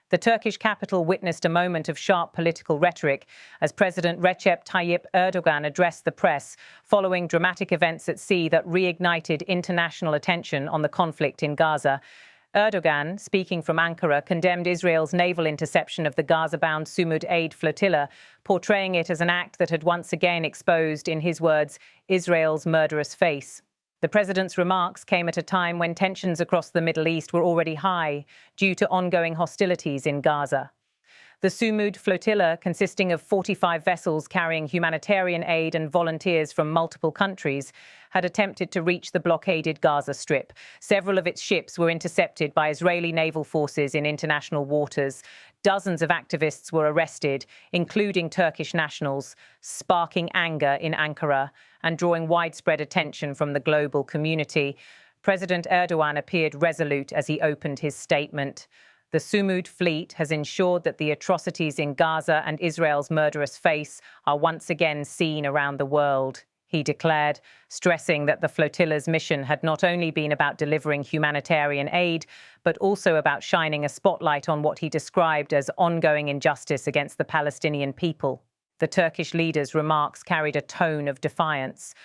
The Turkish capital witnessed a moment of sharp political rhetoric as President Recep Tayyip Erdogan addressed the press following dramatic events at sea that reignited international attention on the conflict in Gaza. Erdogan, speaking from Ankara, condemned Israel's naval interception of the Gaza-bound Sumud aid flotilla, portraying it as an act that had once again exposed, in his words, Israel's murderous face. The president's remarks came at a time when tensions across the Middle East were already high due to ongoing hostilities in Gaza. The Sumud Flotilla, consisting of 45 vessels carrying humanitarian aid and volunteers from multiple countries, had attempted to reach the blockaded Gaza Strip. Several of its ships were intercepted by Israeli naval forces in international waters. Dozens of activists were arrested, including Turkish nationals, sparking anger in Ankara and drawing widespread attention from the global community. President Erdogan appeared resolute as he opened his statement. The Sumud fleet has ensured that the atrocities in Gaza and Israel's murderous face are once again seen around the world, he declared, stressing that the flotilla's mission had not only been about delivering humanitarian aid, but also about shining a spotlight on what he described as ongoing injustice against the Palestinian people. The Turkish leader's remarks carried a tone of defiance.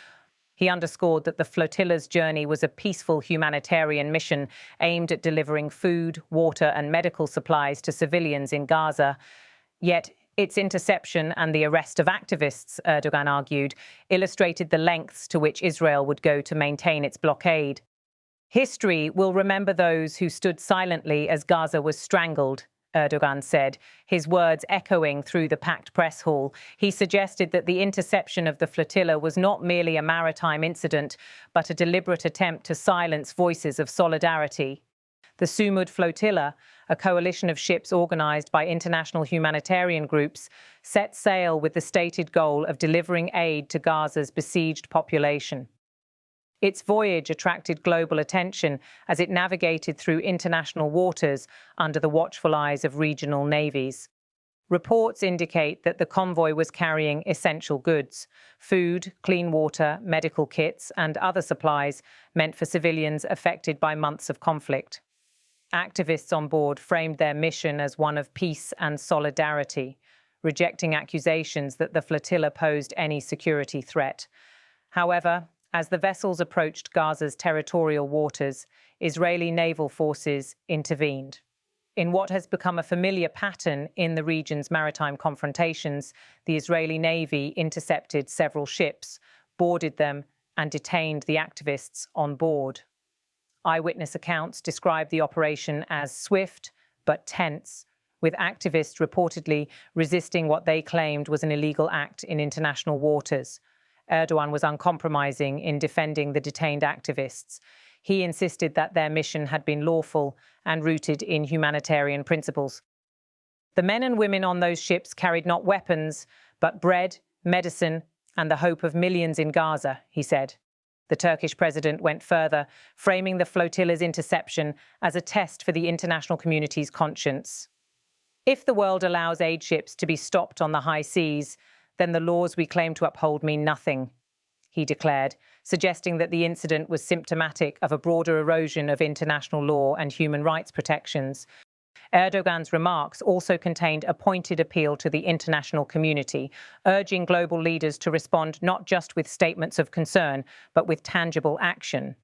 He underscored that the flotilla's journey was a peaceful humanitarian mission aimed at delivering food, water, and medical supplies to civilians in Gaza. Yet, its interception and the arrest of activists, Erdogan argued, illustrated the lengths to which Israel would go to maintain its blockade. History will remember those who stood silently as Gaza was strangled, Erdogan said, his words echoing through the packed press hall. He suggested that the interception of the flotilla was not merely a maritime incident, but a deliberate attempt to silence voices of solidarity. The Sumud Flotilla, a coalition of ships organized by international humanitarian groups, set sail with the stated goal of delivering aid to Gaza's besieged population. Its voyage attracted global attention as it navigated through international waters under the watchful eyes of regional navies. Reports indicate that the convoy was carrying essential goods, food, clean water, medical kits, and other supplies meant for civilians affected by months of conflict. Activists on board framed their mission as one of peace and solidarity, rejecting accusations that the flotilla posed any security threat. However, as the vessels approached Gaza's territorial waters, Israeli naval forces intervened. In what has become a familiar pattern in the region's maritime confrontations, the Israeli Navy intercepted several ships, boarded them, and detained the activists on board. Eyewitness accounts describe the operation as swift but tense, with activists reportedly resisting what they claimed was an illegal act in international waters. Erdogan was uncompromising in defending the detained activists. He insisted that their mission had been lawful and rooted in humanitarian principles. The men and women on those ships carried not weapons, but bread, medicine, and the hope of millions in Gaza, he said. The Turkish president went further, framing the flotilla's interception as a test for the international community's conscience. If the world allows aid ships to be stopped on the high seas, then the laws we claim to uphold mean nothing, he declared, suggesting that the incident was symptomatic of a broader erosion of international law and human rights protections. Erdogan's remarks also contained a pointed appeal to the international community, urging global leaders to respond not just with statements of concern, but with tangible action.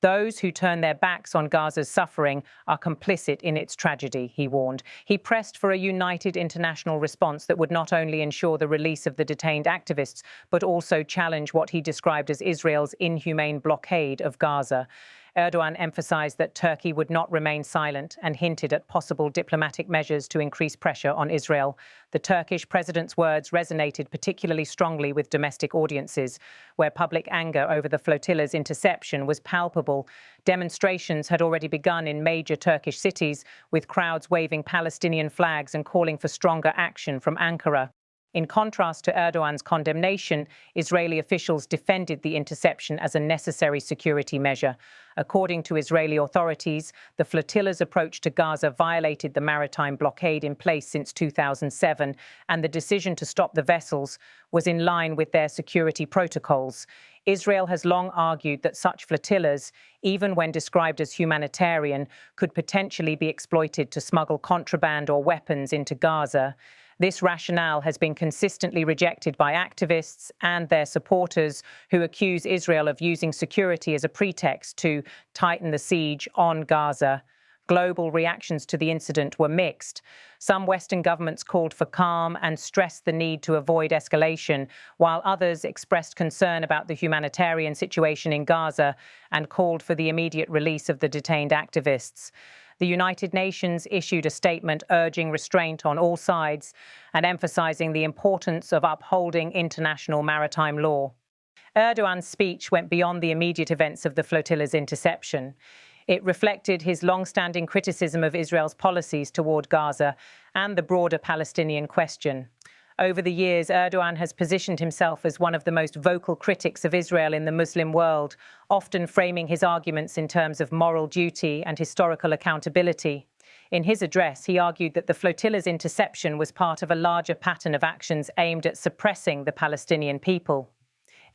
Those who turn their backs on Gaza's suffering are complicit in its tragedy, he warned. He pressed for a united international response that would not only ensure the release of the detained activists, but also challenge what he described as Israel's inhumane blockade of Gaza. Erdogan emphasized that Turkey would not remain silent and hinted at possible diplomatic measures to increase pressure on Israel. The Turkish president's words resonated particularly strongly with domestic audiences, where public anger over the flotilla's interception was palpable. Demonstrations had already begun in major Turkish cities, with crowds waving Palestinian flags and calling for stronger action from Ankara. In contrast to Erdogan's condemnation, Israeli officials defended the interception as a necessary security measure. According to Israeli authorities, the flotilla's approach to Gaza violated the maritime blockade in place since 2007, and the decision to stop the vessels was in line with their security protocols. Israel has long argued that such flotillas, even when described as humanitarian, could potentially be exploited to smuggle contraband or weapons into Gaza. This rationale has been consistently rejected by activists and their supporters who accuse Israel of using security as a pretext to tighten the siege on Gaza. Global reactions to the incident were mixed. Some Western governments called for calm and stressed the need to avoid escalation, while others expressed concern about the humanitarian situation in Gaza and called for the immediate release of the detained activists. The United Nations issued a statement urging restraint on all sides and emphasizing the importance of upholding international maritime law. Erdogan's speech went beyond the immediate events of the flotilla's interception. It reflected his long-standing criticism of Israel's policies toward Gaza and the broader Palestinian question. Over the years, Erdogan has positioned himself as one of the most vocal critics of Israel in the Muslim world, often framing his arguments in terms of moral duty and historical accountability. In his address, he argued that the flotilla's interception was part of a larger pattern of actions aimed at suppressing the Palestinian people.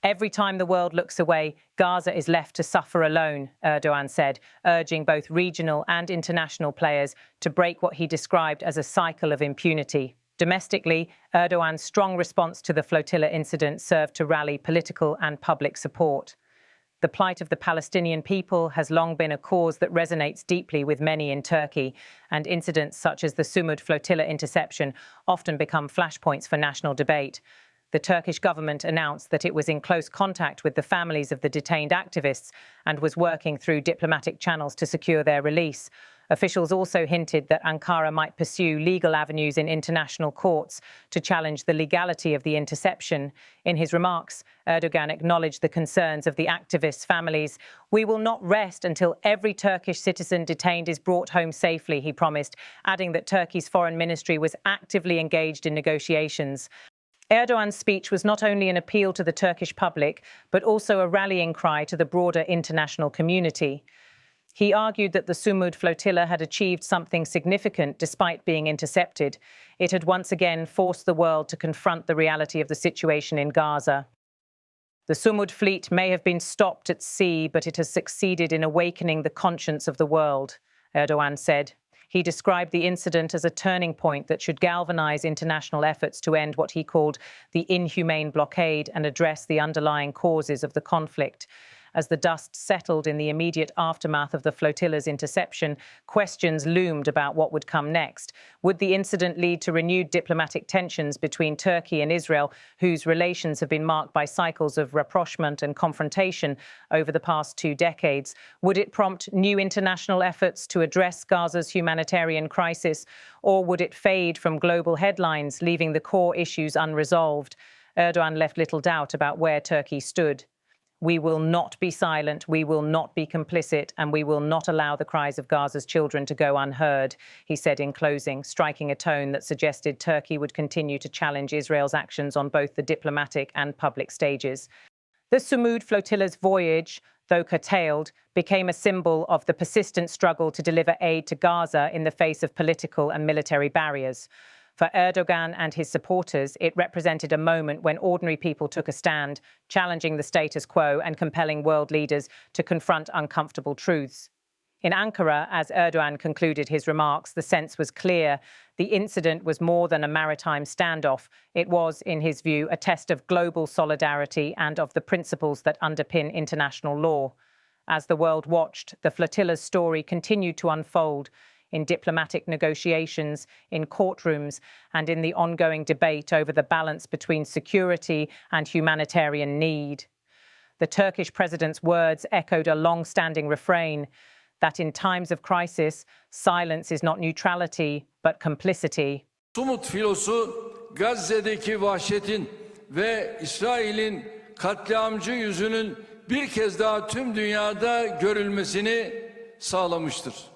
Every time the world looks away, Gaza is left to suffer alone, Erdogan said, urging both regional and international players to break what he described as a cycle of impunity. Domestically, Erdogan's strong response to the flotilla incident served to rally political and public support. The plight of the Palestinian people has long been a cause that resonates deeply with many in Turkey, and incidents such as the Sumud Flotilla interception often become flashpoints for national debate. The Turkish government announced that it was in close contact with the families of the detained activists and was working through diplomatic channels to secure their release. Officials also hinted that Ankara might pursue legal avenues in international courts to challenge the legality of the interception. In his remarks, Erdogan acknowledged the concerns of the activists' families. "We will not rest until every Turkish citizen detained is brought home safely," he promised, adding that Turkey's foreign ministry was actively engaged in negotiations. Erdogan's speech was not only an appeal to the Turkish public, but also a rallying cry to the broader international community. He argued that the Sumud flotilla had achieved something significant despite being intercepted. It had once again forced the world to confront the reality of the situation in Gaza. The Sumud fleet may have been stopped at sea, but it has succeeded in awakening the conscience of the world, Erdogan said. He described the incident as a turning point that should galvanize international efforts to end what he called the inhumane blockade and address the underlying causes of the conflict. As the dust settled in the immediate aftermath of the flotilla's interception, questions loomed about what would come next. Would the incident lead to renewed diplomatic tensions between Turkey and Israel, whose relations have been marked by cycles of rapprochement and confrontation over the past 2 decades? Would it prompt new international efforts to address Gaza's humanitarian crisis, or would it fade from global headlines, leaving the core issues unresolved? Erdogan left little doubt about where Turkey stood. "We will not be silent, we will not be complicit, and we will not allow the cries of Gaza's children to go unheard," he said in closing, striking a tone that suggested Turkey would continue to challenge Israel's actions on both the diplomatic and public stages. The Sumud flotilla's voyage, though curtailed, became a symbol of the persistent struggle to deliver aid to Gaza in the face of political and military barriers. For Erdogan and his supporters, it represented a moment when ordinary people took a stand, challenging the status quo and compelling world leaders to confront uncomfortable truths. In Ankara, as Erdogan concluded his remarks, the sense was clear. The incident was more than a maritime standoff. It was, in his view, a test of global solidarity and of the principles that underpin international law. As the world watched, the flotilla's story continued to unfold in diplomatic negotiations, in courtrooms, and in the ongoing debate over the balance between security and humanitarian need. The Turkish president's words echoed a long-standing refrain that in times of crisis, silence is not neutrality, but complicity. Sumud filosu, Gazze'deki vahşetin ve İsrail'in katliamcı yüzünün bir kez daha tüm dünyada görülmesini sağlamıştır.